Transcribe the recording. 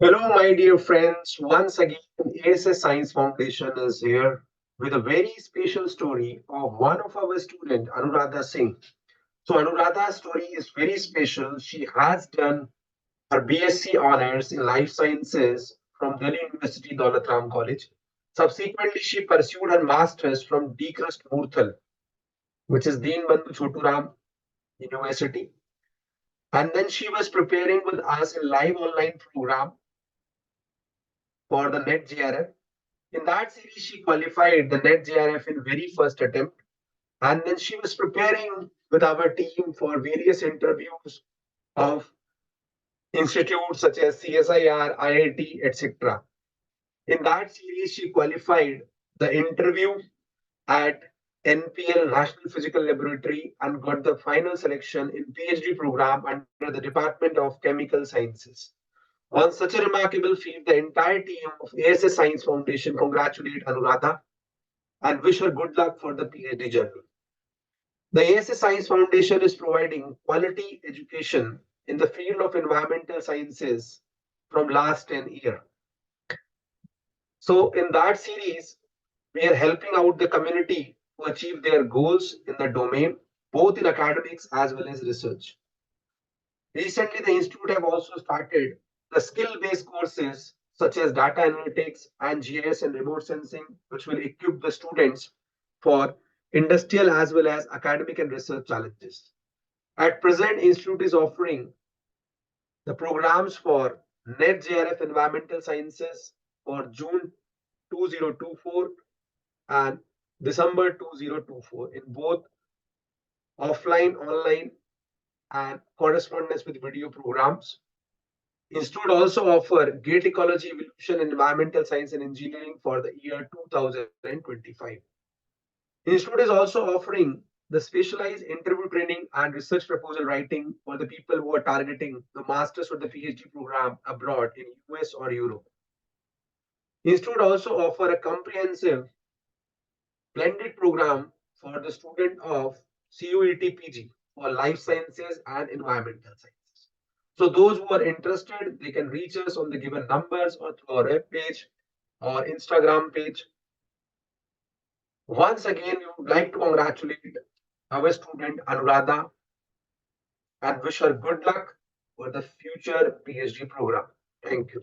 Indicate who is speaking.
Speaker 1: Hello, my dear friends. Once again, A.S.S. Science Foundation is here with a very special story of one of our student, Anuradha Singh. So, Anuradha's story is very special. She has done her B.SC honors in life sciences from Delhi University, Daulat Ram College. Subsequently, she pursued her master's from D. Krishna Murthal, which is Deen Bandhu Choturam University. And then she was preparing with us a live online program for the NET-JRF. In that series, she qualified the NET-JRF in very first attempt, and then she was preparing with our team for various interviews of institutes such as CSIR, IIT, etc. In that series, she qualified the interview at NPL National Physical Laboratory and got the final selection in PhD program under the Department of Chemical Sciences. On such a remarkable feat, the entire team of A.S.S. Science Foundation congratulate Anuradha and wish her good luck for the PhD journey. The A.S.S. Science Foundation is providing quality education in the field of environmental sciences from last 10 years. So in that series, we are helping out the community to achieve their goals in the domain, both in academics as well as research. Recently, the institute have also started the skill-based courses such as data analytics and GIS and remote sensing, which will equip the students for industrial as well as academic and research challenges. At present, institute is offering the programs for NET-JRF Environmental Sciences for June 2024 and December 2024 in both offline, online, and correspondence with video programs. Institute also offer GATE Ecology, Evolution, and Environmental Science and Engineering for the year 2025. Institute is also offering the specialized interview training and research proposal writing for the people who are targeting the master's or the PhD program abroad in US or Europe. Institute also offer a comprehensive blended program for the student of CUET PG for life sciences and environmental sciences. So those who are interested, they can reach us on the given numbers or through our web page or Instagram page. Once again, we would like to congratulate our student Anuradha and wish her good luck for the future PhD program. Thank you.